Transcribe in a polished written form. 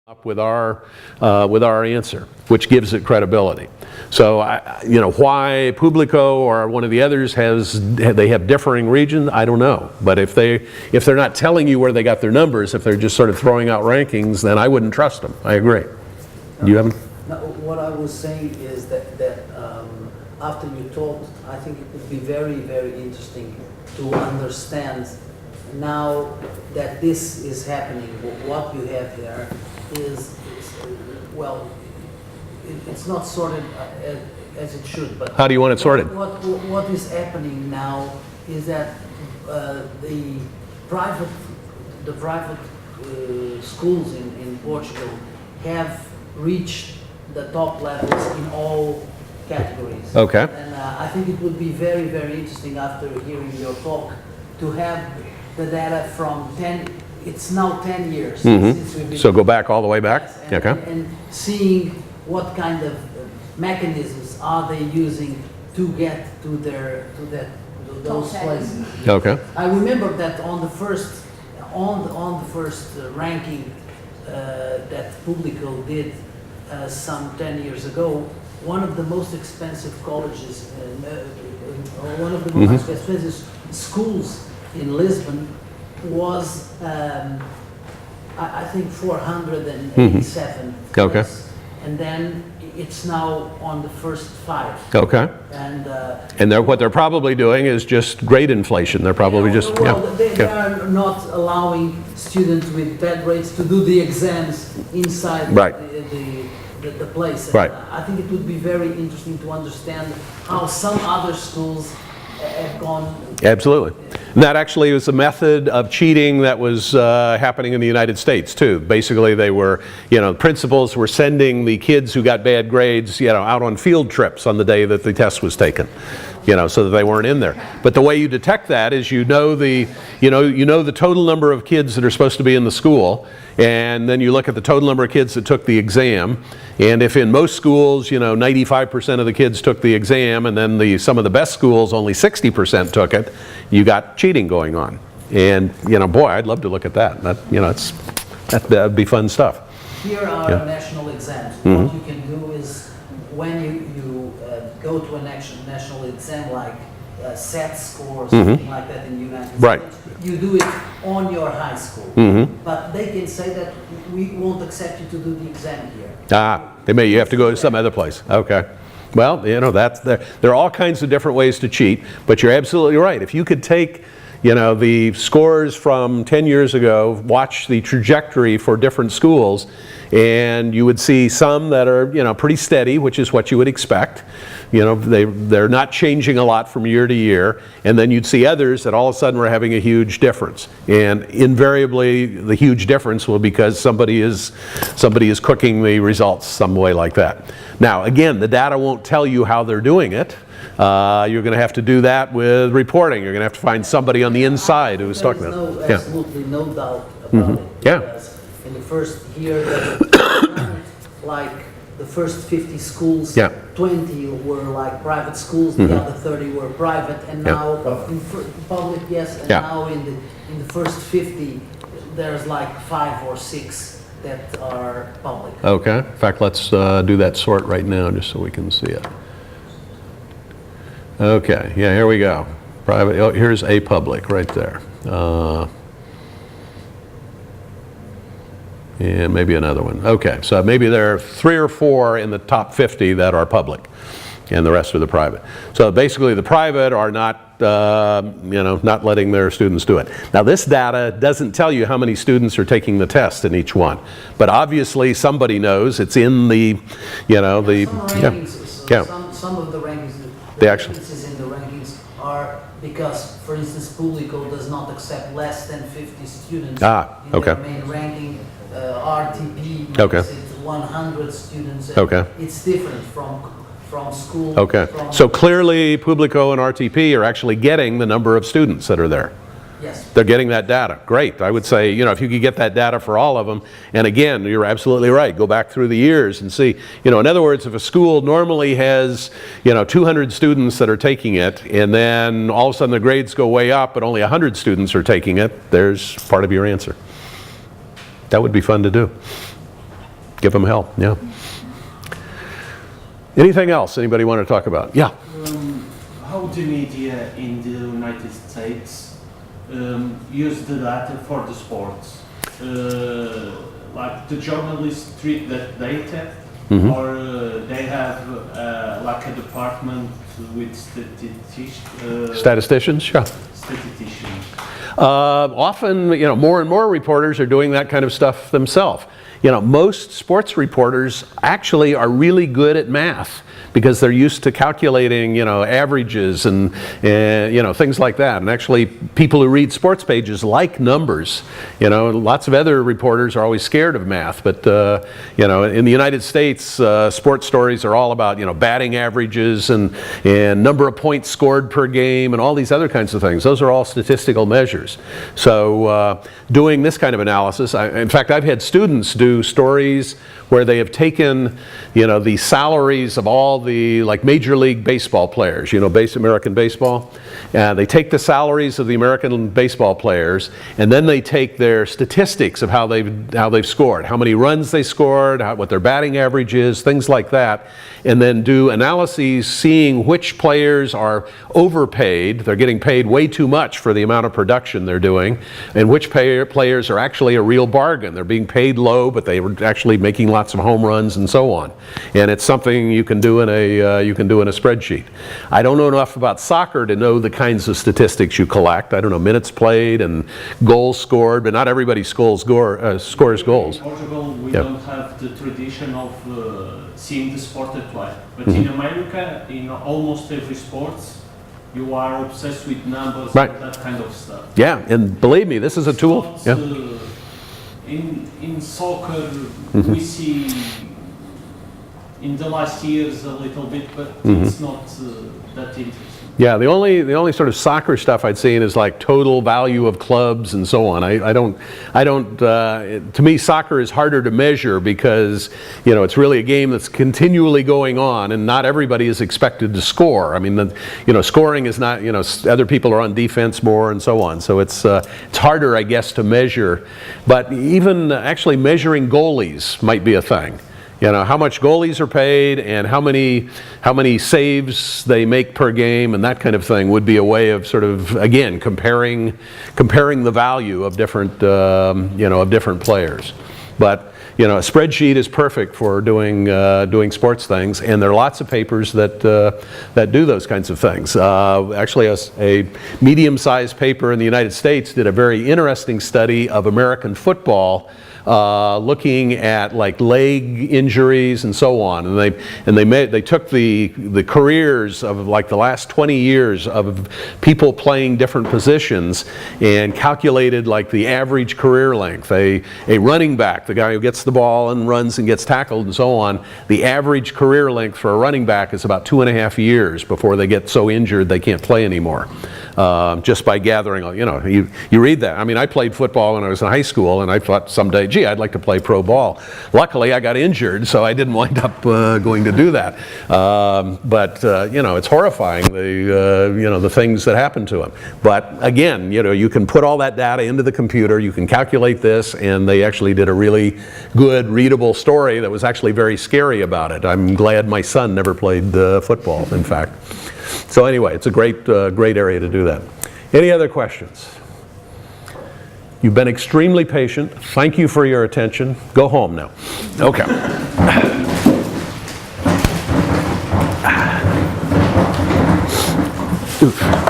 up with our answer, which gives it credibility. So, why Público or one of the others they have differing regions, I don't know. But if they're not telling you where they got their numbers, if they're just sort of throwing out rankings, then I wouldn't trust them. I agree. Do you have? No, what I was saying is that after you talked, I think it would be very, very interesting to understand now that this is happening. What you have there is well, it's not sorted as it should. But how do you want it sorted? What is happening now is that the private schools in Portugal have reached the top levels in all categories. Okay. And I think it would be very, very interesting after hearing your talk to have the data from 10. It's now 10 years since we've been. So go back all the way back? Yes, Okay. And seeing what kind of mechanisms are they using to get to those places. Okay. I remember that on the first ranking that Público did some 10 years ago, one of the most expensive colleges, one of the most expensive schools in Lisbon was, I think, 487. Okay. And then it's now on the first 5. Okay. And what they're probably doing is just grade inflation. They're probably they are not allowing students with bad grades to do the exams inside the place. And right. I think it would be very interesting to understand how some other schools have gone. Absolutely. And that actually was a method of cheating that was happening in the United States too. Basically they were, principals were sending the kids who got bad grades, out on field trips on the day that the test was taken, so that they weren't in there. But the way you detect that is you know the total number of kids that are supposed to be in the school, and then you look at the total number of kids that took the exam. And if in most schools, 95% of the kids took the exam, and then some of the best schools, only 60% took it, you got cheating going on. And, boy, I'd love to look at that. That'd be fun stuff. Here are national exams. What you can do is when you go to a national exam like SAT score or something like that in the United States, you do it on your high school. But they can say that we won't accept you to do the exam here. You have to go to some other place. Okay. Well, there are all kinds of different ways to cheat, but you're absolutely right. If you could take, the scores from 10 years ago, watch the trajectory for different schools, and you would see some that are, pretty steady, which is what you would expect. They're not changing a lot from year to year, and then you'd see others that all of a sudden were having a huge difference. And invariably, the huge difference will be because somebody is cooking the results some way like that. Now, again, the data won't tell you how they're doing it. You're going to have to do that with reporting. You're going to have to find somebody on the inside who's talking about it. Absolutely no doubt about it. Because in the first year, like the first 50 schools, 20 were like private schools, the other 30 were private, and now in public, and now in the first 50, there's like 5 or 6 that are public. Okay. In fact, let's do that sort right now just so we can see it. Okay, here we go. Private. Oh, here's a public right there. And maybe another one. Okay, so maybe there are 3 or 4 in the top 50 that are public, and the rest are the private. So basically, the private are not, not letting their students do it. Now, this data doesn't tell you how many students are taking the test in each one, but obviously somebody knows. It's in the, Some of the rankings. The actual differences in the rankings are because, for instance, Público does not accept less than 50 students in their main ranking. RTP makes it 100 students. It's different from school. So clearly, Público and RTP are actually getting the number of students that are there. Yes. They're getting that data. Great. I would say, if you could get that data for all of them, and again, you're absolutely right. Go back through the years and see, in other words, if a school normally has, 200 students that are taking it, and then all of a sudden the grades go way up, but only 100 students are taking it, there's part of your answer. That would be fun to do. give them help, yeah. Anything else anybody want to talk about? Yeah. How the media in the United States use the data for the sports? Like the journalists treat that data, or they have like a department with Statisticians, sure. statisticians. Often, more and more reporters are doing that kind of stuff themselves. Most sports reporters actually are really good at math because they're used to calculating, averages and things like that. And actually, people who read sports pages like numbers. Lots of other reporters are always scared of math, but in the United States, sports stories are all about batting averages and number of points scored per game and all these other kinds of things. Those are all statistical measures. So doing this kind of analysis, in fact, I've had students do stories where they have taken, the salaries of all the Major League Baseball players, American baseball. They take the salaries of the American baseball players, and then they take their statistics of how they've scored, how many runs they scored, what their batting average is, things like that, and then do analyses seeing which players are overpaid, they're getting paid way too much for the amount of production they're doing, and which players are actually a real bargain. They're being paid low, but they were actually making lots of home runs and so on. And it's something you can do in a spreadsheet. I don't know enough about soccer to know the kinds of statistics you collect. I don't know, minutes played and goals scored, but not everybody scores goals. In Portugal, we don't have the tradition of seeing the sport that way. But in America, in almost every sport, you are obsessed with numbers and that kind of stuff. Yeah, and believe me, this is a tool. In soccer, we see in the last years a little bit, but it's not that interesting. Yeah, the only sort of soccer stuff I'd seen is like total value of clubs and so on. To me, soccer is harder to measure because, it's really a game that's continually going on and not everybody is expected to score. I mean, scoring is not, other people are on defense more and so on. So it's harder, I guess, to measure. But even actually measuring goalies might be a thing. How much goalies are paid and how many saves they make per game and that kind of thing would be a way of sort of, again, comparing the value of different players. But a spreadsheet is perfect for doing sports things, and there are lots of papers that do those kinds of things. Actually, a medium-sized paper in the United States did a very interesting study of American football, looking at leg injuries and so on, and they took the careers of the last 20 years of people playing different positions and calculated the average career length. A running back, the guy who gets the ball and runs and gets tackled and so on, the average career length for a running back is about 2.5 years before they get so injured they can't play anymore. Just by gathering, you read that. I mean, I played football when I was in high school, and I thought someday, gee, I'd like to play pro ball. Luckily, I got injured, so I didn't wind up going to do that. But it's horrifying, the things that happen to them. But again, you can put all that data into the computer, you can calculate this, and they actually did a really good, readable story that was actually very scary about it. I'm glad my son never played football, in fact. So anyway, it's a great area to do that. Any other questions? You've been extremely patient. Thank you for your attention. Go home now. Okay. Oof.